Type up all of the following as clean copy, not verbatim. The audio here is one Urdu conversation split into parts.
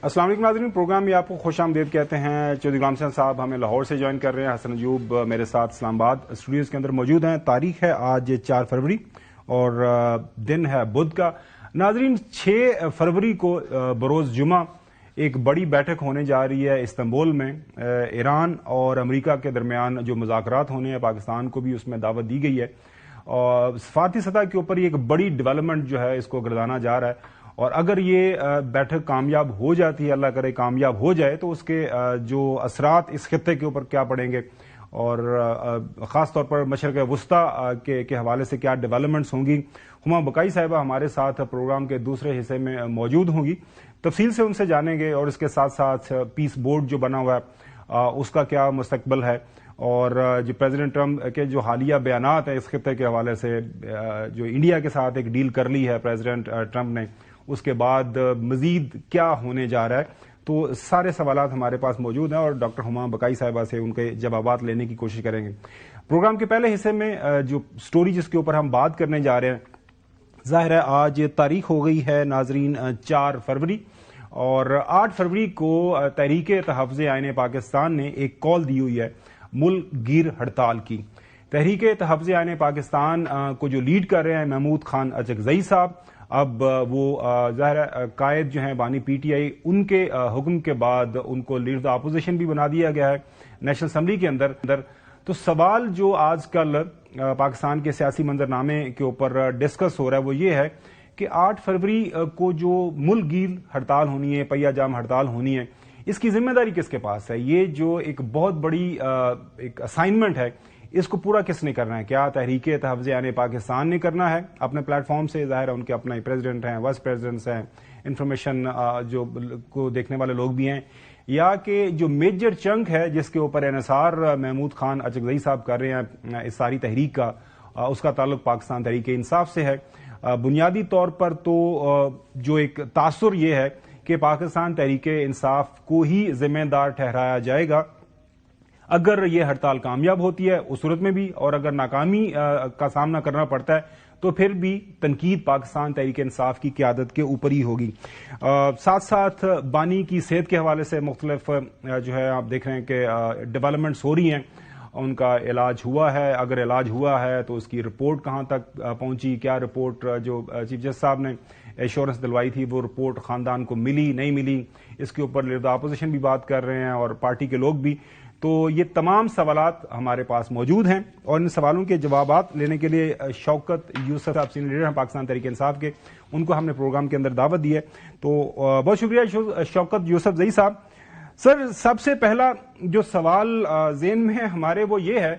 السلام علیکم ناظرین، پروگرام میں آپ کو خوش آمدید کہتے ہیں۔ چودھری غلام حسین صاحب ہمیں لاہور سے جوائن کر رہے ہیں، حسن ایوب میرے ساتھ اسلام آباد اسٹوڈیوز کے اندر موجود ہیں۔ تاریخ ہے آج 4 فروری اور دن ہے بدھ کا۔ ناظرین، 6 فروری کو بروز جمعہ ایک بڑی بیٹھک ہونے جا رہی ہے استنبول میں۔ ایران اور امریکہ کے درمیان جو مذاکرات ہونے ہیں، پاکستان کو بھی اس میں دعوت دی گئی ہے اور سفارتی سطح کے اوپر یہ ایک بڑی ڈیولپمنٹ جو ہے اس کو گردانا جا رہا ہے، اور اگر یہ بیٹھک کامیاب ہو جاتی ہے، اللہ کرے کامیاب ہو جائے، تو اس کے جو اثرات اس خطے کے اوپر کیا پڑیں گے اور خاص طور پر مشرق وسطیٰ کے حوالے سے کیا ڈیولپمنٹس ہوں گی۔ ہما بقائی صاحبہ ہمارے ساتھ پروگرام کے دوسرے حصے میں موجود ہوں گی، تفصیل سے ان سے جانیں گے، اور اس کے ساتھ ساتھ پیس بورڈ جو بنا ہوا ہے اس کا کیا مستقبل ہے، اور جو پریزیڈنٹ ٹرمپ کے جو حالیہ بیانات ہیں اس خطے کے حوالے سے، جو انڈیا کے ساتھ ایک ڈیل کر لی ہے پریزیڈنٹ ٹرمپ نے، اس کے بعد مزید کیا ہونے جا رہا ہے، تو سارے سوالات ہمارے پاس موجود ہیں اور ڈاکٹر ہما بقائی صاحبہ سے ان کے جوابات لینے کی کوشش کریں گے۔ پروگرام کے پہلے حصے میں جو سٹوری جس کے اوپر ہم بات کرنے جا رہے ہیں، ظاہر ہے آج تاریخ ہو گئی ہے ناظرین 4 فروری، اور 8 فروری کو تحریک تحفظ آئین پاکستان نے ایک کال دی ہوئی ہے ملک گیر ہڑتال کی۔ تحریک تحفظ آئین پاکستان کو جو لیڈ کر رہے ہیں محمود خان اچکزئی صاحب، اب وہ ظاہر قائد جو ہیں بانی پی ٹی آئی، ان کے حکم کے بعد ان کو لیڈر اپوزیشن بھی بنا دیا گیا ہے نیشنل اسمبلی کے اندر۔ تو سوال جو آج کل پاکستان کے سیاسی منظرنامے کے اوپر ڈسکس ہو رہا ہے وہ یہ ہے کہ 8 فروری کو جو ملک گیر ہڑتال ہونی ہے، پہیہ جام ہڑتال ہونی ہے، اس کی ذمہ داری کس کے پاس ہے؟ یہ جو ایک بہت بڑی ایک اسائنمنٹ ہے، اس کو پورا کس نے کرنا ہے؟ کیا تحریک تحفظ آئین پاکستان نے کرنا ہے اپنے پلیٹ فارم سے؟ ظاہر ہے ان کے اپنے پریزیڈنٹ ہیں، وائس پریزیڈنٹس ہیں، انفارمیشن جو کو دیکھنے والے لوگ بھی ہیں، یا کہ جو میجر چنک ہے جس کے اوپر انحصار محمود خان اچکزئی صاحب کر رہے ہیں اس ساری تحریک کا، اس کا تعلق پاکستان تحریک انصاف سے ہے؟ بنیادی طور پر تو جو ایک تاثر یہ ہے کہ پاکستان تحریک انصاف کو ہی ذمہ دار ٹھہرایا جائے گا اگر یہ ہڑتال کامیاب ہوتی ہے اس صورت میں بھی، اور اگر ناکامی کا سامنا کرنا پڑتا ہے تو پھر بھی تنقید پاکستان تحریک انصاف کی قیادت کے اوپر ہی ہوگی۔ ساتھ ساتھ بانی کی صحت کے حوالے سے مختلف جو ہے آپ دیکھ رہے ہیں کہ ڈیولپمنٹس ہو رہی ہیں، ان کا علاج ہوا ہے، اگر علاج ہوا ہے تو اس کی رپورٹ کہاں تک پہنچی، کیا رپورٹ جو چیف جسٹس صاحب نے ایشورنس دلوائی تھی وہ رپورٹ خاندان کو ملی نہیں ملی، اس کے اوپر لیڈر اپوزیشن بھی بات کر رہے ہیں اور پارٹی کے لوگ بھی۔ تو یہ تمام سوالات ہمارے پاس موجود ہیں، اور ان سوالوں کے جوابات لینے کے لیے شوکت یوسف صاحب سینئر لیڈر ہیں پاکستان تحریک انصاف کے، ان کو ہم نے پروگرام کے اندر دعوت دی ہے۔ تو بہت شکریہ شوکت یوسف زئی صاحب۔ سر، سب سے پہلا جو سوال ذہن میں ہے ہمارے وہ یہ ہے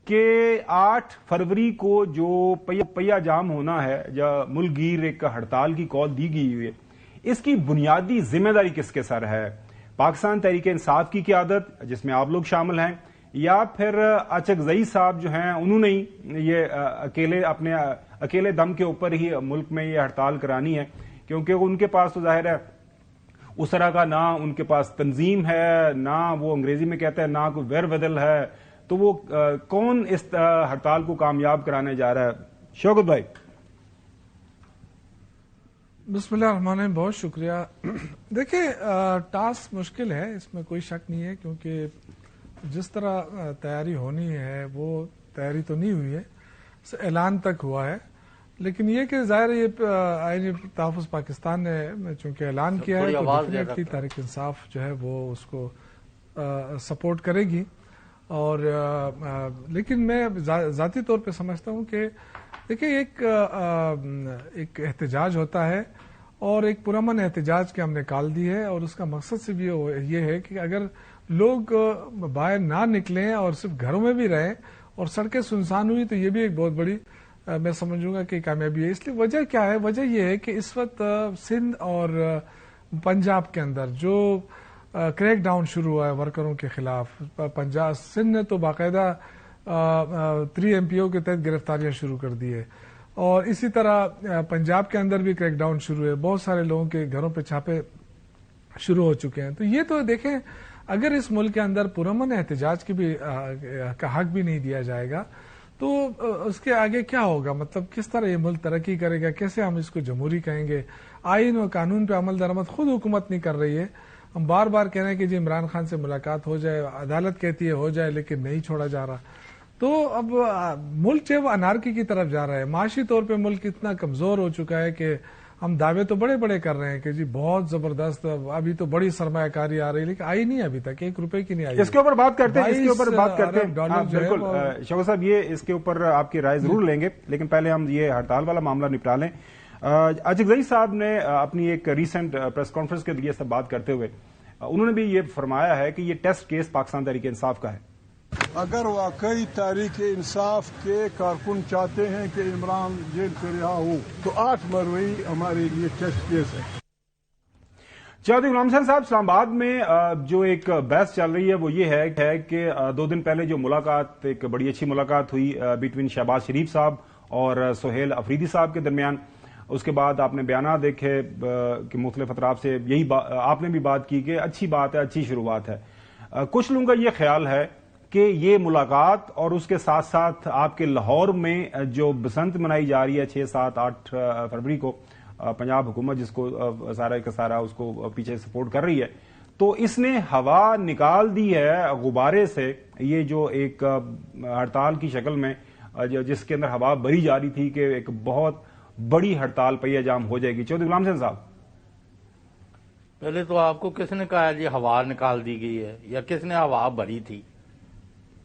کہ 8 فروری کو جو پہیہ جام ہونا ہے، جو ملک گیر ایک ہڑتال کی کال دی گئی ہوئی ہے، اس کی بنیادی ذمہ داری کس کے سر ہے؟ پاکستان تحریک انصاف کی قیادت جس میں آپ لوگ شامل ہیں، یا پھر اچکزئی صاحب جو ہیں انہوں نے یہ اکیلے دم کے اوپر ہی ملک میں یہ ہڑتال کرانی ہے؟ کیونکہ ان کے پاس تو ظاہر ہے اس طرح کا نہ ان کے پاس تنظیم ہے، نہ وہ انگریزی میں کہتے ہیں نہ کوئی ویر ودل ہے، تو وہ کون اس ہڑتال کو کامیاب کرانے جا رہا ہے؟ شوکت بھائی۔ بسم اللہ الرحمن الرحیم، بہت شکریہ۔ دیکھیں، ٹاسک مشکل ہے، اس میں کوئی شک نہیں ہے، کیونکہ جس طرح تیاری ہونی ہے وہ تیاری تو نہیں ہوئی ہے، اعلان تک ہوا ہے، لیکن یہ کہ ظاہر یہ آئین تحفظ پاکستان نے چونکہ اعلان کیا ہے تو ڈیفینیٹلی تحریک انصاف جو ہے وہ اس کو سپورٹ کرے گی، اور لیکن میں ذاتی طور پہ سمجھتا ہوں کہ دیکھیں ایک احتجاج ہوتا ہے، اور ایک پرامن احتجاج کی ہم نے کال دی ہے، اور اس کا مقصد سے بھی یہ ہے کہ اگر لوگ باہر نہ نکلیں اور صرف گھروں میں بھی رہیں اور سڑکیں سنسان ہوئی تو یہ بھی ایک بہت بڑی میں سمجھوں گا کہ کامیابی ہے۔ اس لیے وجہ کیا ہے؟ وجہ یہ ہے کہ اس وقت سندھ اور پنجاب کے اندر جو کریک ڈاؤن شروع ہوا ہے ورکروں کے خلاف، پنجاب سندھ نے تو باقاعدہ 3 MPO کے تحت گرفتاریاں شروع کر دی ہے، اور اسی طرح پنجاب کے اندر بھی کریک ڈاؤن شروع ہے، بہت سارے لوگوں کے گھروں پہ چھاپے شروع ہو چکے ہیں۔ تو یہ تو دیکھیں، اگر اس ملک کے اندر پرامن احتجاج کی بھی کا حق بھی نہیں دیا جائے گا تو اس کے آگے کیا ہوگا؟ مطلب کس طرح یہ ملک ترقی کرے گا؟ کیسے ہم اس کو جمہوری کہیں گے؟ آئین و قانون پہ عمل درآمد خود حکومت نہیں کر رہی ہے. ہم بار بار کہہ رہے ہیں کہ جی عمران خان سے ملاقات ہو جائے، عدالت کہتی ہے ہو جائے، لیکن نہیں چھوڑا جا رہا. تو اب ملک جو ہے وہ انارکی کی طرف جا رہا ہے. معاشی طور پہ ملک اتنا کمزور ہو چکا ہے کہ ہم دعوے تو بڑے بڑے کر رہے ہیں کہ جی بہت زبردست، ابھی تو بڑی سرمایہ کاری آ رہی ہے، لیکن آئی نہیں ابھی تک، 1 روپے کی نہیں آئی. اس کے اوپر بات کرتے ہیں، ڈالر جو ہے بالکل شوکت صاحب، یہ اس کے اوپر آپ کی رائے ضرور لیں گے، لیکن پہلے ہم یہ ہڑتال والا معاملہ نپٹا لیں. اجگزئی صاحب نے اپنی ایک ریسنٹ پریس کانفرنس کے ذریعے سے بات کرتے ہوئے انہوں نے بھی یہ فرمایا ہے کہ یہ ٹیسٹ کیس پاکستان تحریک انصاف کا ہے. اگر واقعی تحریک انصاف کے کارکن چاہتے ہیں کہ عمران جیل سے رہا ہو تو 8 فروری ہمارے لیے ٹیسٹ کیس ہے. چودھری غلام حسین صاحب، اسلام آباد میں جو ایک بحث چل رہی ہے وہ یہ ہے کہ 2 دن پہلے جو ملاقات، ایک بڑی اچھی ملاقات ہوئی بٹوین شہباز شریف صاحب اور سہیل افریدی صاحب کے درمیان. اس کے بعد آپ نے بیانات دیکھے کہ مختلف اطراف سے یہی آپ نے بھی بات کی کہ اچھی بات ہے، اچھی شروعات ہے. کچھ لوگوں کا یہ خیال ہے کہ یہ ملاقات اور اس کے ساتھ ساتھ آپ کے لاہور میں جو بسنت منائی جا رہی ہے 6، 7، 8 فروری کو، پنجاب حکومت جس کو سارا کا سارا اس کو پیچھے سپورٹ کر رہی ہے، تو اس نے ہوا نکال دی ہے غبارے سے. یہ جو ایک ہڑتال کی شکل میں جس کے اندر ہوا بھری جا رہی تھی کہ ایک بہت بڑی ہڑتال پہیہ جام ہو جائے گی. چودھری غلام حسین صاحب، پہلے تو آپ کو کس نے کہا جی ہوا نکال دی گئی ہے یا کس نے ہوا بھری تھی؟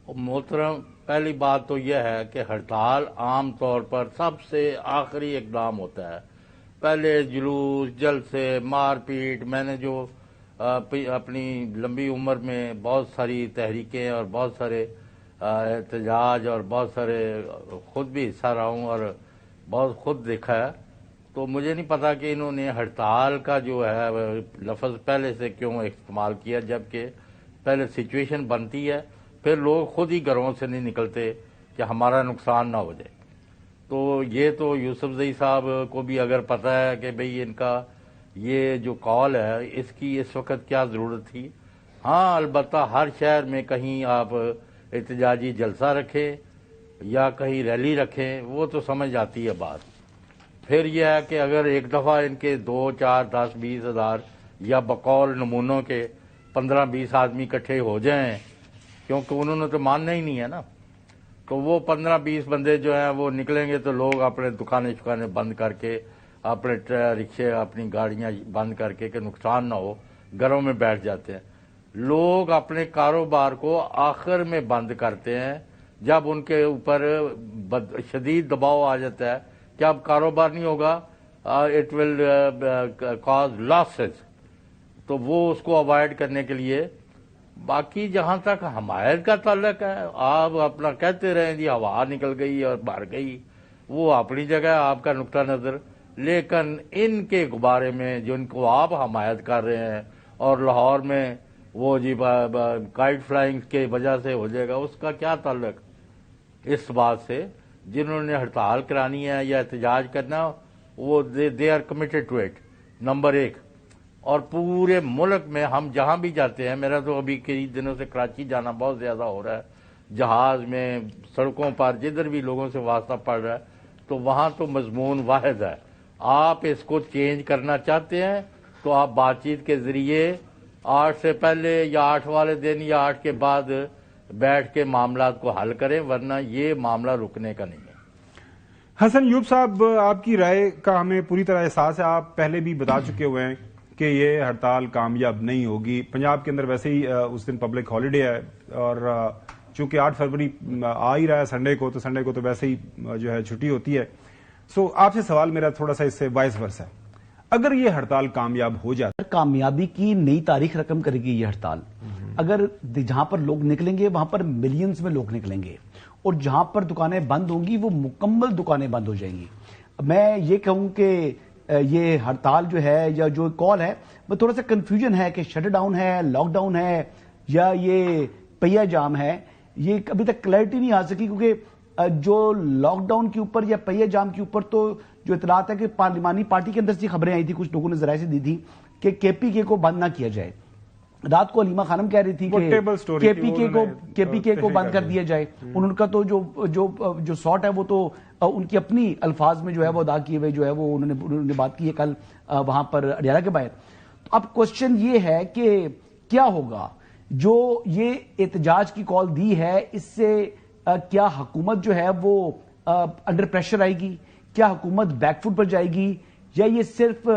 محترم، پہلی بات تو یہ ہے کہ ہڑتال عام طور پر سب سے آخری اقدام ہوتا ہے. پہلے جلوس، جلسے، مار پیٹ. میں نے جو اپنی لمبی عمر میں بہت ساری تحریکیں اور بہت سارے احتجاج اور بہت سارے خود بھی حصہ رہا ہوں اور بہت خود دیکھا ہے، تو مجھے نہیں پتا کہ انہوں نے ہڑتال کا جو ہے لفظ پہلے سے کیوں استعمال کیا، جبکہ پہلے سچویشن بنتی ہے، پھر لوگ خود ہی گھروں سے نہیں نکلتے کہ ہمارا نقصان نہ ہو جائے. تو یہ تو یوسف زئی صاحب کو بھی اگر پتہ ہے کہ بھئی ان کا یہ جو کال ہے اس کی اس وقت کیا ضرورت تھی. ہاں البتہ ہر شہر میں کہیں آپ احتجاجی جلسہ رکھیں یا کہیں ریلی رکھیں وہ تو سمجھ آتی ہے بات. پھر یہ ہے کہ اگر ایک دفعہ ان کے 2، 4، 10، 20 ہزار یا بقول نمونوں کے 15، 20 آدمی اکٹھے ہو جائیں، کیونکہ انہوں نے تو ماننا ہی نہیں ہے نا، تو وہ 15، 20 بندے جو ہیں وہ نکلیں گے تو لوگ اپنے دکانیں بند کر کے، اپنے رکشے، اپنی گاڑیاں بند کر کے کہ نقصان نہ ہو گھروں میں بیٹھ جاتے ہیں. لوگ اپنے کاروبار کو آخر میں بند کرتے ہیں جب ان کے اوپر شدید دباؤ آ جاتا ہے کہ اب کاروبار نہیں ہوگا، اٹ ول کاز لاسز، تو وہ اس کو اوائڈ کرنے کے لیے. باقی جہاں تک حمایت کا تعلق ہے، آپ اپنا کہتے رہیں جی ہوا نکل گئی اور بھر گئی، وہ اپنی جگہ آپ کا نقطہ نظر، لیکن ان کے بارے میں جن کو آپ حمایت کر رہے ہیں اور لاہور میں وہ جی کائٹ فلائنگ کی وجہ سے ہو جائے گا، اس کا کیا تعلق اس بات سے؟ جنہوں نے ہڑتال کرانی ہے یا احتجاج کرنا، وہ they are committed to it, number 1. اور پورے ملک میں ہم جہاں بھی جاتے ہیں، میرا تو ابھی کئی دنوں سے کراچی جانا بہت زیادہ ہو رہا ہے، جہاز میں، سڑکوں پر، جدھر بھی لوگوں سے واسطہ پڑ رہا ہے، تو وہاں تو مضمون واحد ہے. آپ اس کو چینج کرنا چاہتے ہیں تو آپ بات چیت کے ذریعے 8 سے پہلے یا 8 والے دن یا 8 کے بعد بیٹھ کے معاملات کو حل کریں، ورنہ یہ معاملہ رکنے کا نہیں ہے. حسن ایوب صاحب، آپ کی رائے کا ہمیں پوری طرح احساس ہے. آپ پہلے بھی بتا چکے ہوئے ہیں کہ یہ ہڑتال کامیاب نہیں ہوگی. پنجاب کے اندر ویسے ہی اس دن پبلک ہالیڈے ہے، اور چونکہ 8 فروری آ ہی رہا ہے سنڈے کو، تو سنڈے کو تو ویسے ہی جو ہے چھٹی ہوتی ہے. سو آپ سے سوال میرا تھوڑا سا اس سے وائس ورسا ہے، اگر یہ ہڑتال کامیاب ہو جائے، کامیابی کی نئی تاریخ رقم کرے گی یہ ہڑتال. اگر جہاں پر لوگ نکلیں گے وہاں پر ملینز میں لوگ نکلیں گے، اور جہاں پر دکانیں بند ہوں گی وہ مکمل دکانیں بند ہو جائیں گی. میں یہ کہوں کہ یہ ہڑتال جو ہے یا جو کال ہے وہ تھوڑا سا کنفیوژن ہے کہ شٹ ڈاؤن ہے، لاک ڈاؤن ہے، یا یہ پہیہ جام ہے. یہ ابھی تک کلیئرٹی نہیں آ سکی، کیونکہ جو لاک ڈاؤن کے اوپر یا پہیہ جام کے اوپر تو جو اطلاعات ہے کہ پارلیمانی پارٹی کے اندر سے خبریں آئی تھی، کچھ لوگوں نے ذرائع سے دی تھی کہ کے پی کے کو بند نہ کیا جائے، رات کو علیمہ خانم کہہ رہی تھی کہ کے پی کے کو بند کر دیا جائے. ان کا تو جو ساٹ ہے وہ تو ان کی اپنی الفاظ میں جو ہے وہ ادا کیے ہوئے جو ہے وہ انہوں نے بات کی ہے کل وہاں پر اڈیالہ کے باہر. اب کوشچن یہ ہے کہ کیا ہوگا جو یہ احتجاج کی کال دی ہے, اس سے کیا حکومت جو ہے وہ انڈر پریشر آئے گی, کیا حکومت بیک فٹ پر جائے گی, یا یہ صرف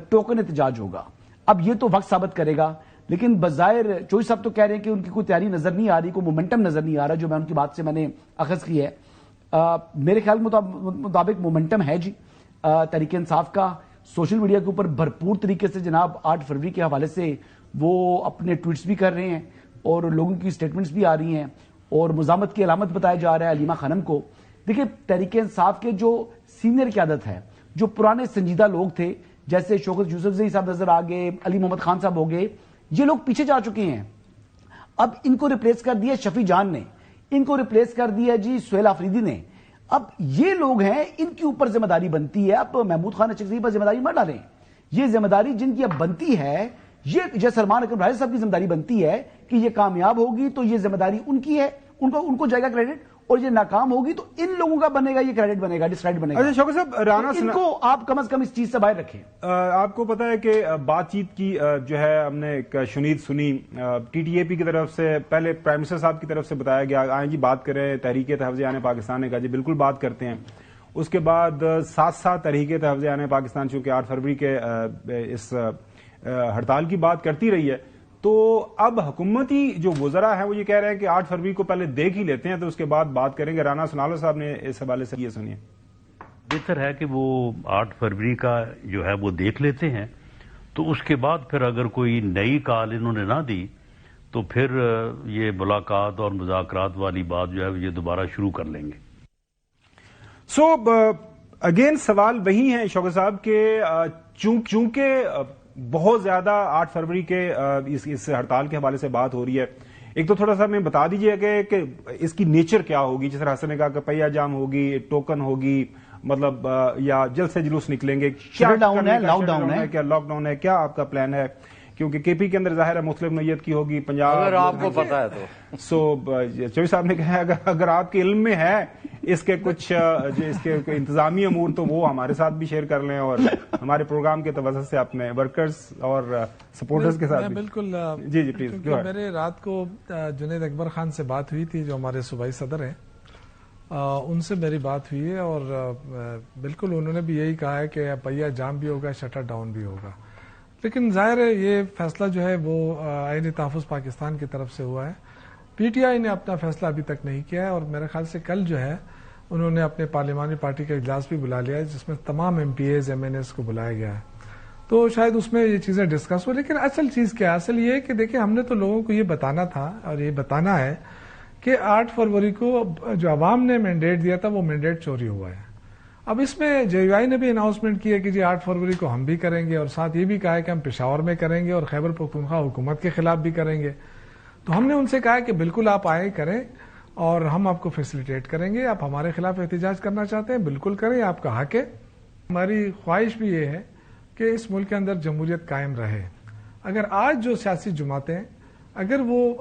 ٹوکن احتجاج ہوگا؟ اب یہ تو وقت ثابت کرے گا, لیکن بظاہر چوہدری صاحب تو کہہ رہے ہیں کہ ان کی کوئی تیاری نظر نہیں آ رہی, کوئی مومنٹم نظر نہیں آ رہا, جو میں ان کی بات سے میں نے اخذ کی ہے. میرے خیال مطابق مومنٹم ہے جی تحریک انصاف کا. سوشل میڈیا کے اوپر بھرپور طریقے سے جناب 8 فروری کے حوالے سے وہ اپنے ٹویٹس بھی کر رہے ہیں اور لوگوں کی سٹیٹمنٹس بھی آ رہی ہیں, اور مزاحمت کی علامت بتایا جا رہا ہے علیمہ خانم کو. دیکھیں تحریک انصاف کے جو سینئر قیادت ہے, جو پرانے سنجیدہ لوگ تھے, جیسے شوکت یوسفزئی صاحب نظر آ گئے, علی محمد خان صاحب ہو گئے, یہ لوگ پیچھے جا چکے ہیں. اب ان کو ریپلیس کر دیا شفیع جان نے, ان کو ریپلیس کر دیا جی سہیل آفریدی نے. اب یہ لوگ ہیں, ان کے اوپر ذمہ داری بنتی ہے. اب محمود خان اچکزئی پر ذمہ داری مت ڈالیں, یہ ذمہ داری جن کی اب بنتی ہے, یہ سلمان اکرم راجہ صاحب کی ذمہ داری بنتی ہے کہ یہ کامیاب ہوگی تو یہ ذمہ داری ان کی ہے, ان کو جائے گا کریڈٹ, اور یہ ناکام ہوگی تو ان لوگوں کا بنے گا یہ کریڈٹ بنے گا, ڈسرائٹ بنے گا. اچھا شوکت صاحب, رانا ان کو آپ کم از کم اس چیز سے باہر رکھیں. آپ کو پتا ہے کہ بات چیت کی جو ہے ہم نے ایک شنید سنی ٹی ٹی اے پی کی طرف سے, پہلے پرائم منسٹر صاحب کی طرف سے بتایا گیا آئیں جی بات کریں, تحریک تحفظ عیان پاکستان نے کہا جی بالکل بات کرتے ہیں. اس کے بعد ساتھ تحریک تحفظ عیان پاکستان چونکہ 8 فروری کے اس ہڑتال کی بات کرتی رہی ہے, تو اب حکومتی جو وزراء ہیں وہ یہ کہہ رہے ہیں کہ 8 فروری کو پہلے دیکھ ہی لیتے ہیں تو اس کے بعد بات کریں گے. رانا سنالو صاحب نے اس حوالے سے یہ سنیے. بہتر ہے کہ وہ 8 فروری کا جو ہے وہ دیکھ لیتے ہیں, تو اس کے بعد پھر اگر کوئی نئی کال انہوں نے نہ دی تو پھر یہ ملاقات اور مذاکرات والی بات جو ہے یہ دوبارہ شروع کر لیں گے. سو اگین سوال وہی ہے شوکت صاحب کہ چونکہ بہت زیادہ 8 فروری کے اس ہڑتال کے حوالے سے بات ہو رہی ہے, ایک تو تھوڑا سا میں بتا دیجئے کہ اس کی نیچر کیا ہوگی. جس طرح حسن نے کہا کہ پہیا جام ہوگی, ٹوکن ہوگی, مطلب یا جلد سے جلوس نکلیں گے, لاک ڈاؤن ہے, کیا لاک ڈاؤن ہے, کیا آپ کا پلان ہے؟ کیونکہ کے پی کے اندر ظاہر ہے مختلف نوعیت کی ہوگی. پنجاب اگر آپ کو پتا ہے تو چوہدری صاحب نے کہا اگر آپ کے علم میں ہے اس کے کچھ اس کے انتظامی امور تو وہ ہمارے ساتھ بھی شیئر کر لیں, اور ہمارے پروگرام کے توسط سے اپنے ورکرز اور سپورٹرز کے ساتھ. بالکل جی پلیز. میرے رات کو جنید اکبر خان سے بات ہوئی تھی جو ہمارے صوبائی صدر ہیں, ان سے میری بات ہوئی ہے, اور بالکل انہوں نے بھی یہی کہا ہے کہ پہیا جام بھی ہوگا, شٹر ڈاؤن بھی ہوگا. لیکن ظاہر ہے یہ فیصلہ جو ہے وہ آئین تحفظ پاکستان کی طرف سے ہوا ہے. پی ٹی آئی نے اپنا فیصلہ ابھی تک نہیں کیا ہے, اور میرے خیال سے کل جو ہے انہوں نے اپنے پارلیمانی پارٹی کا اجلاس بھی بلا لیا ہے جس میں تمام M P As M N As کو بلایا گیا ہے, تو شاید اس میں یہ چیزیں ڈسکس ہو. لیکن اصل چیز کیا ہے؟ اصل یہ ہے کہ دیکھیں ہم نے تو لوگوں کو یہ بتانا تھا اور یہ بتانا ہے کہ 8 فروری کو جو عوام نے مینڈیٹ دیا تھا وہ مینڈیٹ چوری ہوا ہے. اب اس میں جے یو آئی نے بھی اناؤنسمنٹ کی ہے کہ جی 8 فروری کو ہم بھی کریں گے, اور ساتھ یہ بھی کہا ہے کہ ہم پشاور میں کریں گے اور خیبر پختونخوا حکومت کے خلاف بھی کریں گے. تو ہم نے ان سے کہا کہ بالکل آپ آئے کریں اور ہم آپ کو فیسیلیٹیٹ کریں گے. آپ ہمارے خلاف احتجاج کرنا چاہتے ہیں بالکل کریں, آپ کا حق ہے. ہماری خواہش بھی یہ ہے کہ اس ملک کے اندر جمہوریت قائم رہے. اگر آج جو سیاسی جماعتیں اگر وہ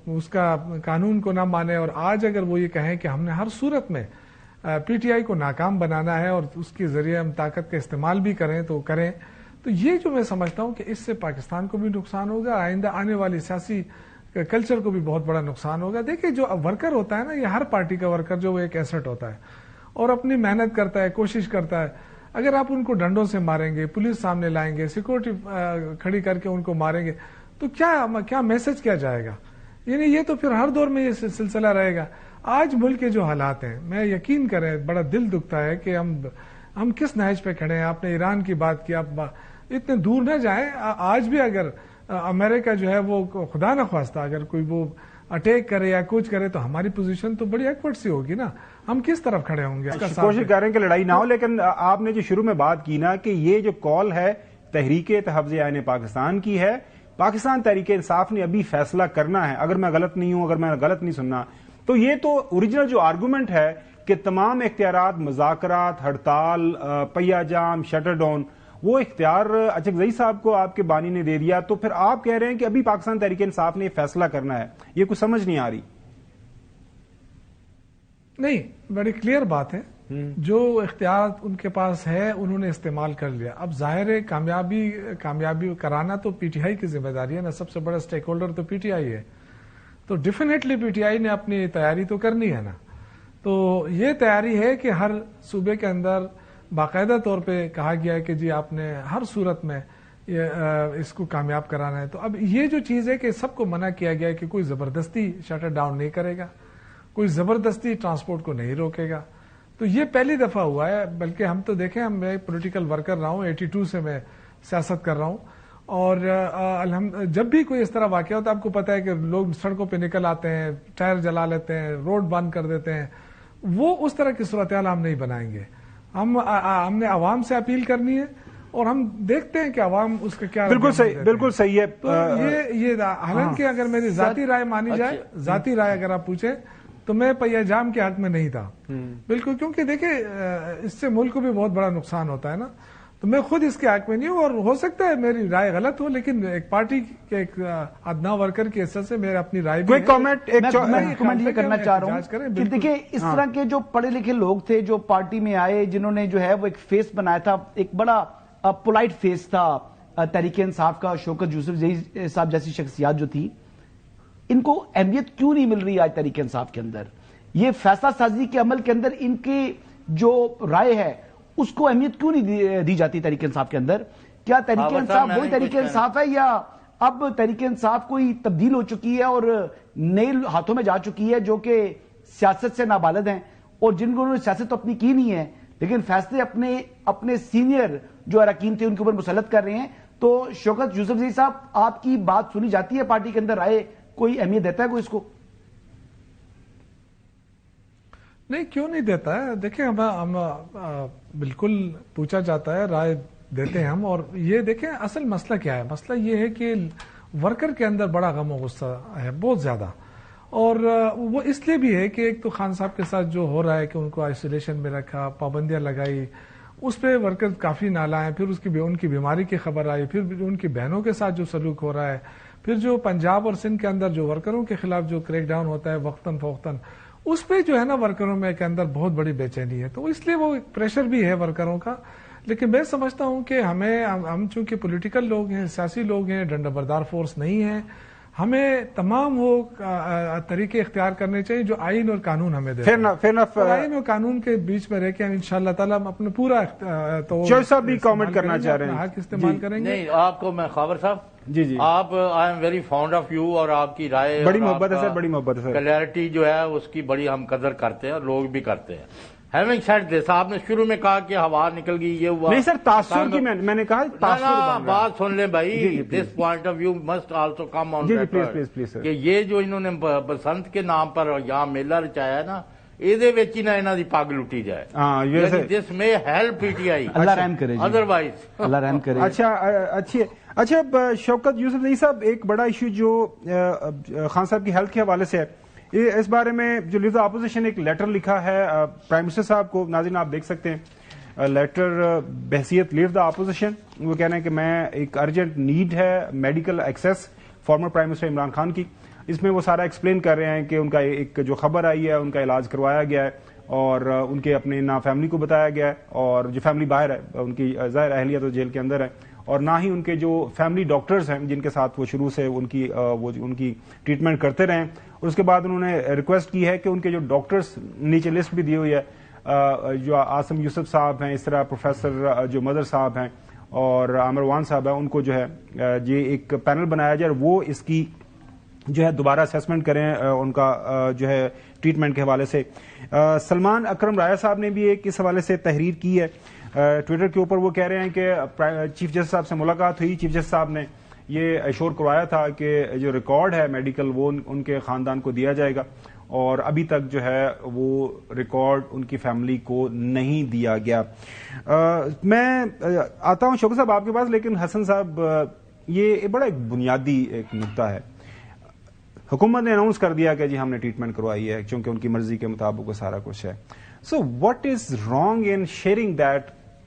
اس کا قانون کو نہ مانے, اور آج اگر وہ یہ کہیں کہ ہم نے ہر صورت میں پی ٹی آئی کو ناکام بنانا ہے اور اس کے ذریعے ہم طاقت کا استعمال بھی کریں تو کریں, تو یہ جو میں سمجھتا ہوں کہ اس سے پاکستان کو بھی نقصان ہوگا, آئندہ آنے والی سیاسی کلچر کو بھی بہت بڑا نقصان ہوگا. دیکھیں جو ورکر ہوتا ہے نا, یہ ہر پارٹی کا ورکر جو وہ ایک ایسٹ ہوتا ہے اور اپنی محنت کرتا ہے, کوشش کرتا ہے. اگر آپ ان کو ڈنڈوں سے ماریں گے, پولیس سامنے لائیں گے, سیکورٹی کھڑی کر کے ان کو ماریں گے, تو کیا میسج کیا جائے گا؟ یعنی یہ تو پھر ہر دور میں یہ سلسلہ رہے گا. آج ملک کے جو حالات ہیں, میں یقین کریں بڑا دل دکھتا ہے کہ ہم کس نہج پہ کھڑے ہیں. آپ نے ایران کی بات کی, آپ اتنے دور نہ جائیں. آج بھی اگر امریکہ جو ہے وہ خدا نہ خواستہ اگر کوئی وہ اٹیک کرے یا کچھ کرے تو ہماری پوزیشن تو بڑی ایکورڈ سی ہوگی نا, ہم کس طرف کھڑے ہوں گے. کوشش کر رہے ہیں کہ لڑائی نہ ہو, لیکن آپ نے جو شروع میں بات کی نا کہ یہ جو کال ہے تحریک تحفظ عیان پاکستان کی ہے, پاکستان تحریک انصاف نے ابھی فیصلہ کرنا ہے. اگر میں غلط نہیں ہوں, اگر میں غلط نہیں سننا, تو یہ تو اوریجنل جو آرگومنٹ ہے کہ تمام اختیارات, مذاکرات, ہڑتال, پہیا جام, شٹر ڈاؤن, وہ اختیار اچکزئی صاحب کو آپ کے بانی نے دے دیا، تو پھر آپ کہہ رہے ہیں کہ ابھی پاکستان تحریک انصاف نے یہ فیصلہ کرنا ہے، یہ کچھ سمجھ نہیں آ رہی۔ نہیں، بڑی کلیئر بات ہے، جو اختیار ان کے پاس ہے انہوں نے استعمال کر لیا۔ اب ظاہر ہے کامیابی کرانا تو پی ٹی آئی کی ذمہ داری ہے نا، سب سے بڑا سٹیک ہولڈر تو پی ٹی آئی ہے، تو ڈیفینیٹلی پی ٹی آئی نے اپنی تیاری تو کرنی ہے نا۔ تو یہ تیاری ہے کہ ہر صوبے کے اندر باقاعدہ طور پہ کہا گیا ہے کہ جی آپ نے ہر صورت میں اس کو کامیاب کرانا ہے۔ تو اب یہ جو چیز ہے کہ سب کو منع کیا گیا ہے کہ کوئی زبردستی شٹر ڈاؤن نہیں کرے گا، کوئی زبردستی ٹرانسپورٹ کو نہیں روکے گا۔ تو یہ پہلی دفعہ ہوا ہے، بلکہ ہم تو دیکھیں، میں پولیٹیکل ورکر رہا ہوں، 82 سے میں سیاست کر رہا ہوں، اور جب بھی کوئی اس طرح واقعہ ہوتا ہے آپ کو پتا ہے کہ لوگ سڑکوں پہ نکل آتے ہیں، ٹائر جلا لیتے ہیں، روڈ بند کر دیتے ہیں۔ وہ اس طرح کی صورتحال ہم نہیں بنائیں گے۔ ہم نے عوام سے اپیل کرنی ہے اور ہم دیکھتے ہیں کہ عوام اس کا کیا بالکل صحیح ہے۔ تو یہ حالانکہ اگر میری ذاتی رائے مانی جائے، ذاتی رائے اگر آپ پوچھیں تو میں پیا جام کے حق میں نہیں تھا بالکل، کیونکہ دیکھیں اس سے ملک کو بھی بہت بڑا نقصان ہوتا ہے نا، تو میں خود اس کے حق میں نہیں ہوں، اور ہو سکتا ہے میری رائے غلط ہو، لیکن ایک پارٹی کے ایک ادنا ورکر کی حیثیت سے میرے اپنی رائے بھی کمنٹ یہ کرنا چاہ رہا ہوں کہ دیکھیں اس طرح کے جو پڑھے لکھے لوگ تھے جو پارٹی میں آئے، جنہوں نے جو ہے وہ ایک فیس بنایا تھا، ایک بڑا پولائٹ فیس تھا تحریک انصاف کا، شوکت یوسف صاحب جیسی شخصیات جو تھی، ان کو اہمیت کیوں نہیں مل رہی آج تحریک انصاف کے اندر؟ یہ فیصلہ سازی کے عمل کے اندر ان کی جو رائے ہے اس کو اہمیت کیوں نہیں دی جاتی تحریک انصاف کے اندر؟ کیا تحریک انصاف وہی تحریک انصاف ہے، یا اب تحریک انصاف کوئی تبدیل ہو چکی ہے اور نئے ہاتھوں میں جا چکی ہے جو کہ سیاست سے نابالغ ہیں، اور جن کو انہوں نے سیاست تو اپنی کی نہیں ہے لیکن فیصلے اپنے سینئر جو اراکین تھے ان کے اوپر مسلط کر رہے ہیں؟ تو شوکت یوسف صاحب، آپ کی بات سنی جاتی ہے پارٹی کے اندر؟ رائے کوئی اہمیت دیتا ہے کوئی اس کو؟ نہیں، کیوں نہیں دیتا ہے؟ دیکھیں ہم بالکل پوچھا جاتا ہے، رائے دیتے ہیں ہم، اور یہ دیکھیں اصل مسئلہ کیا ہے؟ مسئلہ یہ ہے کہ ورکر کے اندر بڑا غم و غصہ ہے بہت زیادہ، اور وہ اس لیے بھی ہے کہ ایک تو خان صاحب کے ساتھ جو ہو رہا ہے کہ ان کو آئسولیشن میں رکھا، پابندیاں لگائی، اس پہ ورکر کافی نالا ہیں، پھر ان کی بیماری کی خبر آئی، پھر ان کی بہنوں کے ساتھ جو سلوک ہو رہا ہے، پھر جو پنجاب اور سندھ کے اندر جو ورکروں کے خلاف جو کریک ڈاؤن ہوتا ہے وقتاً فوقتاً، اس پہ جو ہے نا ورکروں میں کے اندر بہت بڑی بے چینی ہے، تو اس لیے وہ پریشر بھی ہے ورکروں کا۔ لیکن میں سمجھتا ہوں کہ ہم چونکہ پولیٹیکل لوگ ہیں، سیاسی لوگ ہیں، ڈنڈا بردار فورس نہیں ہیں، ہمیں تمام وہ طریقے اختیار کرنے چاہیے جو آئین اور قانون ہمیں دے ہیں، آئین اور قانون کے بیچ میں رہ کے انشاءاللہ تعالی ہم اپنے پورا صاحب بھی کامنٹ کرنا چاہ رہے ہیں، حق استعمال کریں گے۔ نہیں، آپ کو میں خاور صاحب، جی آپ I am very fond of you, اور آپ کی رائے بڑی محبت ہے سر، بڑی محبت ہے سر، کلیئرٹی جو ہے اس کی بڑی ہم قدر کرتے ہیں اور لوگ بھی کرتے ہیں۔ ہیونگ سیڈ دس، آپ نے شروع میں کہا کہ ہوا نکل گئی، یہ ہوا نہیں سر، تاثر کی میں نے کہا تاثر، بات سن لیں بھائی، this point of view must also come on please کہ یہ جو انہوں نے بسنت کے نام پر یہاں میلہ رچایا ہے نا، یہ ہی نہ انہوں کی پگ لٹی جائے، دس میں ہیلپ پی ٹی آئی، اللہ رحم کرے، ادروائز اللہ رحم کرے۔ اچھا شوکت یوسف صاحب، ایک بڑا ایشو جو خان صاحب کی ہیلتھ کے حوالے سے ہے، اس بارے میں جو لیڈر اپوزیشن ایک لیٹر لکھا ہے پرائم منسٹر صاحب کو، ناظرین آپ دیکھ سکتے ہیں لیٹر بحیثیت لیڈر دا اپوزیشن، وہ کہہ رہے ہیں کہ میں ایک ارجنٹ نیڈ ہے medical access former prime minister Imran Khan کی۔ اس میں وہ سارا ایکسپلین کر رہے ہیں کہ ان کا ایک جو خبر آئی ہے ان کا علاج کروایا گیا ہے، اور ان کے اپنے نہ فیملی کو بتایا گیا ہے، اور جو فیملی باہر ہے ان کی ظاہر اہلیہ تو جیل کے اندر ہے، اور نہ ہی ان کے جو فیملی ڈاکٹرز ہیں جن کے ساتھ وہ شروع سے ان کی ٹریٹمنٹ کرتے رہے، اور اس کے بعد انہوں نے ریکویسٹ کی ہے کہ ان کے جو ڈاکٹرز، نیچے لسٹ بھی دی ہوئی ہے، جو آسم یوسف صاحب ہیں، اس طرح پروفیسر جو مدر صاحب ہیں اور عامر وان صاحب ہیں، ان کو جو ہے یہ ایک پینل بنایا جائے اور وہ اس کی جو ہے دوبارہ اسیسمنٹ کریں ان کا جو ہے ٹریٹمنٹ کے حوالے سے۔ سلمان اکرم رایا صاحب نے بھی ایک اس حوالے سے تحریر کی ہے ٹویٹر کے اوپر، وہ کہہ رہے ہیں کہ چیف جسٹس صاحب سے ملاقات ہوئی، چیف جسٹس صاحب نے یہ ایشور کروایا تھا کہ جو ریکارڈ ہے میڈیکل وہ ان کے خاندان کو دیا جائے گا، اور ابھی تک جو ہے وہ ریکارڈ ان کی فیملی کو نہیں دیا گیا۔ میں آتا ہوں شوکت صاحب آپ کے پاس، لیکن حسن صاحب یہ بڑا ایک بنیادی ایک نقطہ ہے، حکومت نے اناؤنس کر دیا کہ جی ہم نے ٹریٹمنٹ کروائی ہے کیونکہ ان کی مرضی کے مطابق وہ سارا کچھ ہے، so what is wrong in sharing that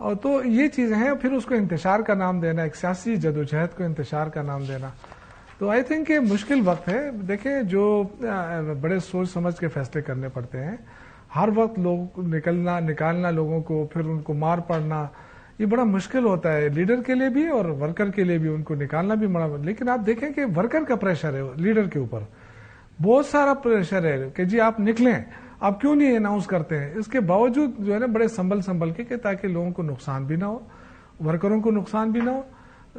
اور تو یہ چیزیں ہیں. پھر اس کو انتشار کا نام دینا, ایک سیاسی جدوجہد کو انتشار کا نام دینا, تو آئی تھنک کہ مشکل وقت ہے. دیکھیں جو بڑے سوچ سمجھ کے فیصلے کرنے پڑتے ہیں. ہر وقت لوگ نکالنا لوگوں کو, پھر ان کو مار پڑنا, یہ بڑا مشکل ہوتا ہے لیڈر کے لیے بھی اور ورکر کے لیے بھی. ان کو نکالنا بھی بڑا, لیکن آپ دیکھیں کہ ورکر کا پریشر ہے لیڈر کے اوپر, بہت سارا پریشر ہے کہ جی آپ نکلیں, آپ کیوں نہیں اناؤنس کرتے ہیں. اس کے باوجود جو ہے نا بڑے سنبھل کے کہ تاکہ لوگوں کو نقصان بھی نہ ہو, ورکروں کو نقصان بھی نہ ہو.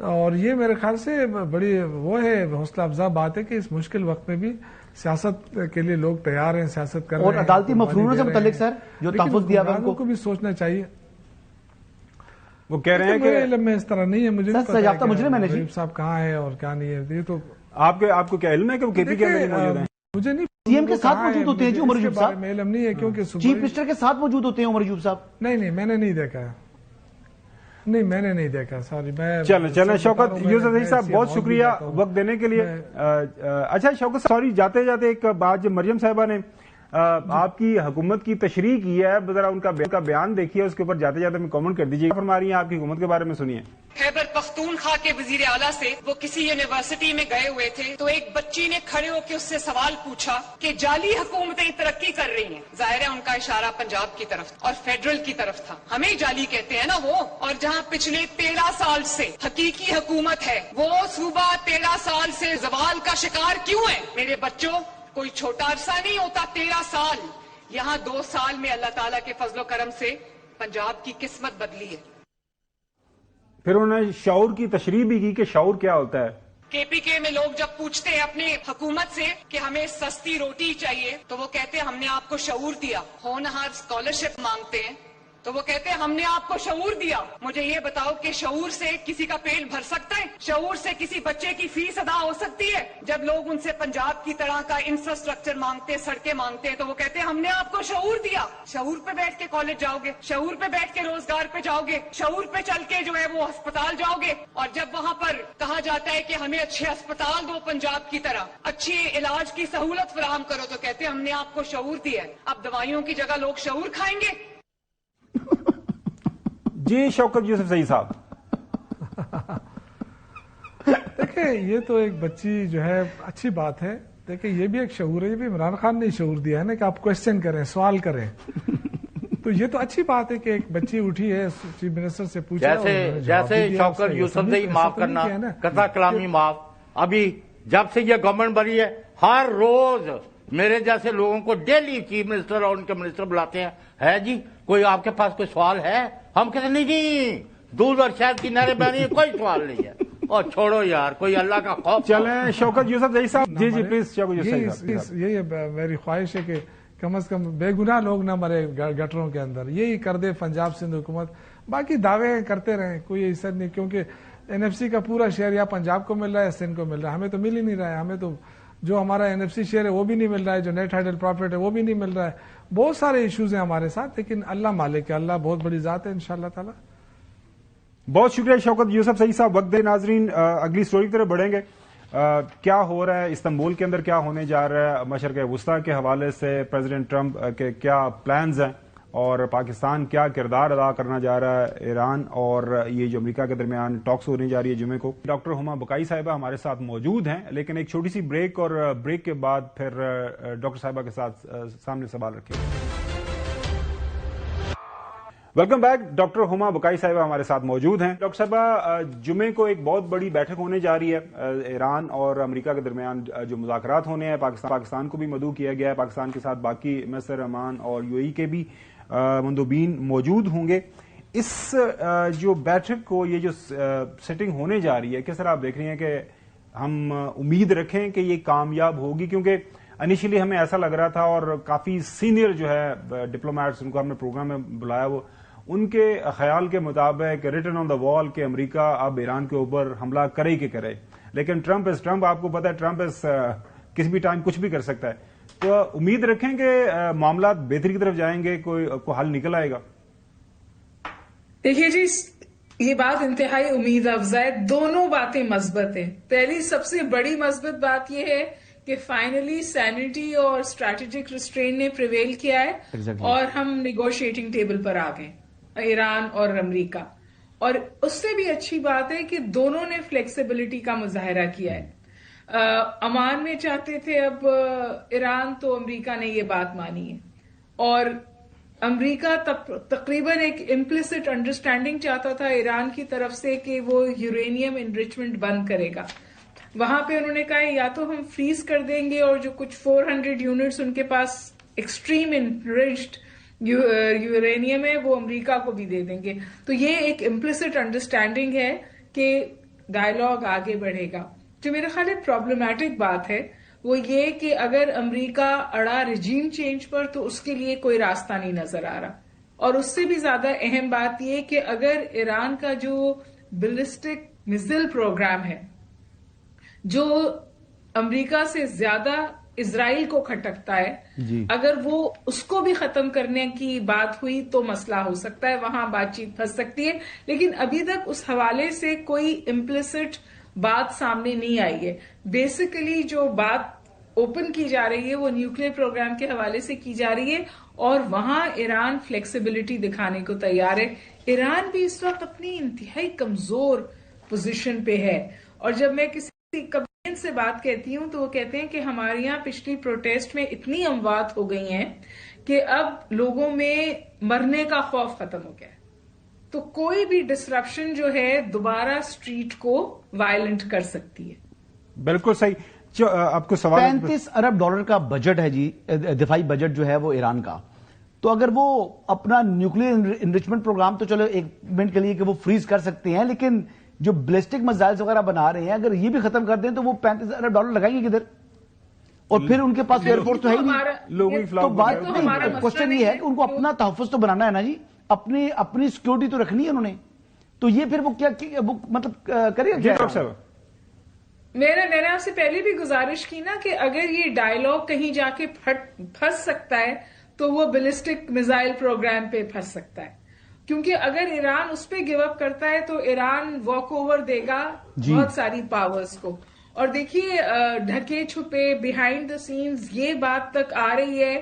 اور یہ میرے خیال سے بڑی وہ ہے, حوصلہ افزا بات ہے کہ اس مشکل وقت میں بھی سیاست کے لیے لوگ تیار ہیں, سیاست کر رہے ہیں. اور عدالتی مفروروں سے متعلق سر جو تحفظ دیا ہوا ان کو بھی سوچنا چاہیے. وہ کہہ رہے ہیں کہ علم میں اس طرح نہیں ہے, مجھے سجافتہ مجرم ہے غریب صاحب کہاں ہے اور کیا نہیں ہے. یہ تو آپ کو کیا علم ہے کہ وہ کے پی کے اندر موجود ہیں؟ مجھے نہیں, سی ایم کے ساتھ موجود ہوتے ہیں جی عمر ایوب صاحب, میں علم نہیں ہے کیونکہ چیف منسٹر کے ساتھ موجود ہوتے ہیں عمر ایوب صاحب. نہیں میں نے نہیں دیکھا ہے, نہیں میں نے نہیں دیکھا, سوری. میں چلیں شوکت یوسف صاحب بہت شکریہ وقت دینے کے لیے. اچھا شوکت سوری جاتے ایک بات, جو مریم صاحبہ نے آپ کی حکومت کی تشریح کی ہے, ذرا ان کا بیان دیکھیے, اس کے اوپر جاتے میں کامنٹ کر دیجیے. فرما رہی ہیں آپ کی حکومت کے بارے میں, سنیے. خیبر پختونخوا کے وزیر اعلیٰ سے وہ کسی یونیورسٹی میں گئے ہوئے تھے, تو ایک بچی نے کھڑے ہو کے اس سے سوال پوچھا کہ جعلی حکومتیں ترقی کر رہی ہیں. ظاہر ہے ان کا اشارہ پنجاب کی طرف اور فیڈرل کی طرف تھا. ہمیں جعلی کہتے ہیں نا وہ, اور جہاں پچھلے 13 سال سے حقیقی حکومت ہے, وہ صوبہ 13 سال سے زوال کا شکار کیوں ہے؟ میرے بچوں, کوئی چھوٹا عرصہ نہیں ہوتا 13 سال. یہاں 2 سال میں اللہ تعالیٰ کے فضل و کرم سے پنجاب کی قسمت بدلی ہے. پھر انہوں نے شعور کی تشریح بھی کی کہ شعور کیا ہوتا ہے. کے پی کے میں لوگ جب پوچھتے ہیں اپنے حکومت سے کہ ہمیں سستی روٹی چاہیے, تو وہ کہتے ہیں ہم نے آپ کو شعور دیا. ہونہار اسکالرشپ مانگتے ہیں تو وہ کہتے ہیں ہم نے آپ کو شعور دیا. مجھے یہ بتاؤ کہ شعور سے کسی کا پیٹ بھر سکتا ہے؟ شعور سے کسی بچے کی فیس ادا ہو سکتی ہے؟ جب لوگ ان سے پنجاب کی طرح کا انفراسٹرکچر مانگتے ہیں, سڑکیں مانگتے ہیں, تو وہ کہتے ہیں ہم نے آپ کو شعور دیا. شعور پہ بیٹھ کے کالج جاؤ گے, شعور پہ بیٹھ کے روزگار پہ جاؤ گے, شعور پہ چل کے جو ہے وہ ہسپتال جاؤ گے. اور جب وہاں پر کہا جاتا ہے کہ ہمیں اچھے ہسپتال دو, پنجاب کی طرح اچھی علاج کی سہولت فراہم کرو, تو کہتے ہیں ہم نے آپ کو شعور دیا ہے. اب دوائیوں کی جگہ لوگ شعور کھائیں گے. جی شوکت یوسف صحیح صاحب, دیکھیں یہ تو ایک بچی جو ہے اچھی بات ہے. دیکھیں یہ بھی ایک شعور ہے, یہ بھی عمران خان نے شعور دیا ہے نا کہ آپ کوشچن کریں, سوال کریں. تو یہ تو اچھی بات ہے کہ ایک بچی اٹھی ہے, چیف منسٹر سے پوچھا, جیسے شوکت یوسف سے ہی معاف کرنا, قطع کلامی معاف. ابھی جب سے یہ گورنمنٹ بنی ہے, ہر روز میرے جیسے لوگوں کو ڈیلی چیف منسٹر اور ان کے منسٹر بلاتے ہیں, ہے جی کوئی آپ کے پاس کوئی سوال ہے؟ ہم کہتے نہیں جی دودھ اور شہد کی نہریں بہ رہی ہیں, کوئی سوال نہیں ہے. اور چھوڑو یار, کوئی اللہ کا خوف. چلیں شوکت یوسف صحیح صاحب, جی پلیز شوکت یوسف صاحب. یہی میری خواہش ہے کہ کم از کم بے گناہ لوگ نہ مرے گٹروں کے اندر. یہی کر دے پنجاب سندھ حکومت, باقی دعوے کرتے رہیں, کوئی ایسا نہیں, کیونکہ NFC کا پورا شیئر یا پنجاب کو مل رہا ہے یا سندھ کو مل رہا ہے. ہمیں تو مل ہی نہیں رہا ہے. ہمیں تو جو ہمارا NFC شیئر ہے وہ بھی نہیں مل رہا ہے, جو نیٹ ہائیڈل پروفٹ ہے وہ بھی نہیں مل رہا ہے. بہت سارے ایشوز ہیں ہمارے ساتھ, لیکن اللہ مالک ہے, اللہ بہت بڑی ذات ہے انشاءاللہ تعالی. بہت شکریہ شوکت یوسف صحیح صاحب. وقت دے ناظرین, اگلی سٹوری کی طرف بڑھیں گے. کیا ہو رہا ہے استنبول کے اندر, کیا ہونے جا رہا ہے مشرق وسطیٰ کے حوالے سے, پریزیڈنٹ ٹرمپ کے کیا پلانز ہیں, اور پاکستان کیا کردار ادا کرنا جا رہا ہے ایران اور یہ جو امریکہ کے درمیان ٹاکس ہونے جا رہی ہے جمعے کو. ڈاکٹر ہما بقائی صاحبہ ہمارے ساتھ موجود ہیں, لیکن ایک چھوٹی سی بریک, اور بریک کے بعد پھر ڈاکٹر صاحبہ کے ساتھ سامنے سوال رکھیں. Welcome back. ڈاکٹر ہما بقائی صاحبہ ہمارے ساتھ موجود ہیں. ڈاکٹر صاحبہ جمعے کو ایک بہت بڑی بیٹھک ہونے جا رہی ہے ایران اور امریکہ کے درمیان, جو مذاکرات ہونے ہیں. پاکستان کو بھی مدعو کیا گیا ہے, پاکستان کے ساتھ باقی مصر, عمان اور UAE کے بھی مندوبین موجود ہوں گے. اس جو بیٹھک کو, یہ جو سیٹنگ ہونے جا رہی ہے, کس طرح آپ دیکھ رہی ہیں کہ ہم امید رکھیں کہ یہ کامیاب ہوگی؟ کیونکہ انیشلی ہمیں ایسا لگ رہا تھا, اور کافی سینئر جو ہے ڈپلومیٹس, ان کو ہم نے پروگرام میں بلایا, وہ ان کے خیال کے مطابق ریٹن آن دا وال کہ امریکہ اب ایران کے اوپر حملہ کرے کہ کرے. لیکن ٹرمپ از ٹرمپ, آپ کو پتا ہے ٹرمپ از کسی بھی ٹائم کچھ بھی کر سکتا ہے. تو امید رکھیں کہ معاملات بہتری کی طرف جائیں گے, کوئی حل نکل آئے گا. دیکھیے جی, یہ بات انتہائی امید افزا ہے. دونوں باتیں مثبت ہیں. پہلی سب سے بڑی مثبت بات یہ ہے کہ فائنلی سینٹی اور اسٹریٹجک ریسٹرین نے پریویل کیا ہے, اور ہم نیگوشیٹنگ ٹیبل پر آ گئے. ایران اور امریکہ. اور اس سے بھی اچھی بات ہے کہ دونوں نے فلیکسیبلٹی کا مظاہرہ کیا ہے. عمان میں چاہتے تھے اب ایران، تو امریکہ نے یہ بات مانی ہے. اور امریکہ تقریباً ایک امپلیسٹ انڈرسٹینڈنگ چاہتا تھا ایران کی طرف سے کہ وہ یورینیم انریچمنٹ بند کرے گا. وہاں پہ انہوں نے کہا یا تو ہم فریز کر دیں گے اور جو کچھ 400 یونٹس ان کے پاس ایکسٹریم انریچڈ یورینیم ہے وہ امریکہ کو بھی دے دیں گے. تو یہ ایک امپلیسٹ انڈرسٹینڈنگ ہے کہ ڈائیلاگ آگے بڑھے گا. جو میرے خیال ایک پرابلمٹک بات ہے وہ یہ کہ اگر امریکہ اڑا رجیم چینج پر تو اس کے لیے کوئی راستہ نہیں نظر آ رہا. اور اس سے بھی زیادہ اہم بات یہ کہ اگر ایران کا جو بیلسٹک میزائل پروگرام ہے جو امریکہ سے زیادہ اسرائیل کو کھٹکتا ہے، اگر وہ اس کو بھی ختم کرنے کی بات ہوئی تو مسئلہ ہو سکتا ہے، وہاں بات چیت پھنس سکتی ہے. لیکن ابھی تک اس حوالے سے کوئی امپلیسٹ بات سامنے نہیں آئی ہے. بیسیکلی جو بات اوپن کی جا رہی ہے وہ نیوکلیئر پروگرام کے حوالے سے کی جا رہی ہے اور وہاں ایران فلیکسیبلٹی دکھانے کو تیار ہے. ایران بھی اس وقت اپنی انتہائی کمزور پوزیشن پہ ہے. اور جب میں کسی کبھی سے بات کہتی ہوں تو وہ کہتے ہیں کہ ہمارے یہاں پچھلی پروٹیسٹ میں اتنی اموات ہو گئی ہیں کہ اب لوگوں میں مرنے کا خوف ختم ہو گیا ہے. تو کوئی بھی ڈسرپشن جو ہے دوبارہ اسٹریٹ کو وائلنٹ کر سکتی ہے. بالکل صحیح. آپ کو سوال 35 ارب ڈالر کا بجٹ ہے جی، دفاعی بجٹ جو ہے وہ ایران کا. تو اگر وہ اپنا نیوکلیئر انریچمنٹ پروگرام تو چلو ایک منٹ کے لیے کہ وہ فریز کر سکتے ہیں، لیکن جو بلسٹک میزائلز وغیرہ بنا رہے ہیں اگر یہ بھی ختم کر دیں تو وہ 35 ارب ڈالر لگائیں گے کدھر؟ اور پھر ان کے پاس ایئر فورس تو ہے ہی نہیں. تو بات نہیں، کوشچن یہ ہے کہ ان کو اپنا تحفظ تو بنانا ہے نا جی، اپنی سیکورٹی تو رکھنی ہے انہوں نے. تو یہ پھر وہ کیا مطلب کرے گا کیا؟ میں نے آپ سے پہلے بھی گزارش کی نا کہ اگر یہ ڈائیلاگ کہیں جا کے پھنس سکتا ہے تو وہ بیلسٹک میزائل پروگرام پہ پھنس سکتا ہے. کیونکہ اگر ایران اس پہ گیو اپ کرتا ہے تو ایران واک اوور دے گا بہت ساری پاورز کو. اور دیکھیے ڈھکے چھپے بیہائنڈ دا سینز یہ بات تک آ رہی ہے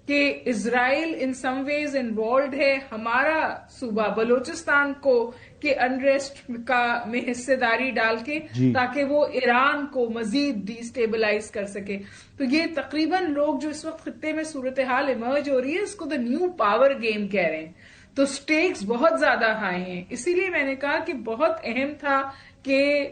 کہ اسرائیل ان سم ویز انوالوڈ ہے ہمارا صوبہ بلوچستان کو کہ انریسٹ میں حصے داری ڈال کے تاکہ وہ ایران کو مزید ڈی اسٹیبلائز کر سکے. تو یہ تقریباً لوگ جو اس وقت خطے میں صورتحال ایمرج ہو رہی ہے اس کو دا نیو پاور گیم کہہ رہے ہیں. تو سٹیکس بہت زیادہ ہائی ہیں. اسی لیے میں نے کہا کہ بہت اہم تھا کہ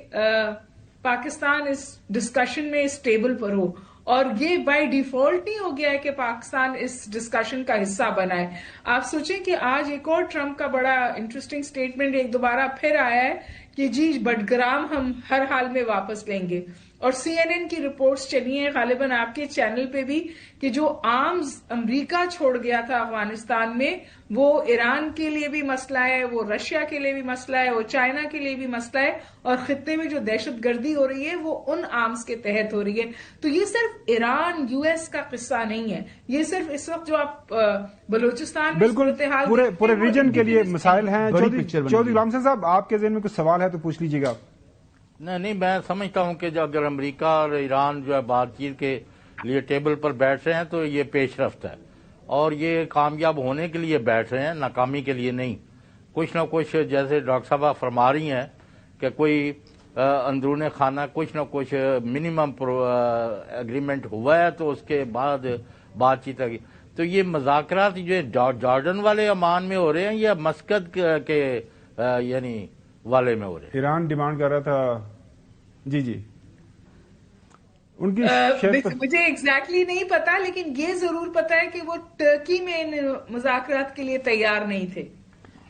پاکستان اس ڈسکشن میں اس ٹیبل پر ہو. اور یہ بائی ڈیفالٹ نہیں ہو گیا ہے کہ پاکستان اس ڈسکشن کا حصہ بنا ہے. آپ سوچیں کہ آج ایک اور ٹرمپ کا بڑا انٹرسٹنگ سٹیٹمنٹ ایک دوبارہ پھر آیا ہے کہ جی بٹگرام ہم ہر حال میں واپس لیں گے. اور CNN کی رپورٹس چلی ہیں غالباً آپ کے چینل پہ بھی کہ جو آرمز امریکہ چھوڑ گیا تھا افغانستان میں وہ ایران کے لیے بھی مسئلہ ہے، وہ رشیا کے لیے بھی مسئلہ ہے، وہ چائنا کے لیے بھی مسئلہ ہے. اور خطے میں جو دہشت گردی ہو رہی ہے وہ ان آرمز کے تحت ہو رہی ہے. تو یہ صرف ایران US کا قصہ نہیں ہے، یہ صرف اس وقت جو آپ بلوچستان میں صورتحال پورے ریجن کے لیے مسائل ہیں. چودھری غلام حسین صاحب آپ کے ذہن میں کچھ سوال ہے تو پوچھ لیجیے گا. نہیں میں سمجھتا ہوں کہ اگر امریکہ اور ایران جو ہے بات چیت کے لیے ٹیبل پر بیٹھ رہے ہیں تو یہ پیش رفت ہے اور یہ کامیاب ہونے کے لیے بیٹھ رہے ہیں، ناکامی کے لیے نہیں. کچھ نہ کچھ جیسے ڈاکٹر صاحبہ فرما رہی ہیں کہ کوئی اندرون خانہ کچھ نہ کچھ منیمم اگریمنٹ ہوا ہے تو اس کے بعد بات چیت لگی. تو یہ مذاکرات جو جارڈن والے عمان میں ہو رہے ہیں یا مسقط کے یعنی والے میں ہو رہے ہیں؟ ایران ڈیمانڈ کر رہا تھا جی ان کی مجھے ایگزیکٹلی نہیں پتا، لیکن یہ ضرور پتا ہے کہ وہ ٹرکی میں ان مذاکرات کے لیے تیار نہیں تھے.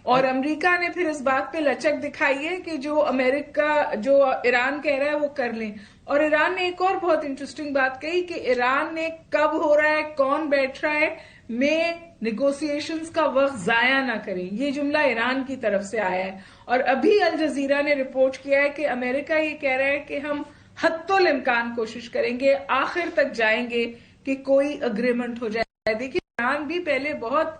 اور امریکہ نے پھر اس بات پہ لچک دکھائی ہے کہ جو امریکہ جو ایران کہہ رہا ہے وہ کر لیں. اور ایران نے ایک اور بہت انٹرسٹنگ بات کہی کہ ایران نے کب ہو رہا ہے کون بیٹھ رہا ہے میں نیگوسیشنز کا وقت ضائع نہ کریں. یہ جملہ ایران کی طرف سے آیا ہے. اور ابھی الجزیرہ نے رپورٹ کیا ہے کہ امریکہ یہ کہہ رہا ہے کہ ہم حتی الامکان کوشش کریں گے، آخر تک جائیں گے کہ کوئی اگریمنٹ ہو جائے. دیکھیے ایران بھی پہلے بہت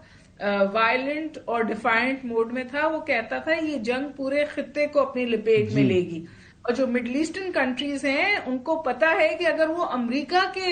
وائلنٹ اور ڈیفائنٹ موڈ میں تھا. وہ کہتا تھا یہ جنگ پورے خطے کو اپنی لپیٹ میں لے گی. اور جو مڈل ایسٹرن کنٹریز ہیں ان کو پتا ہے کہ اگر وہ امریکہ کے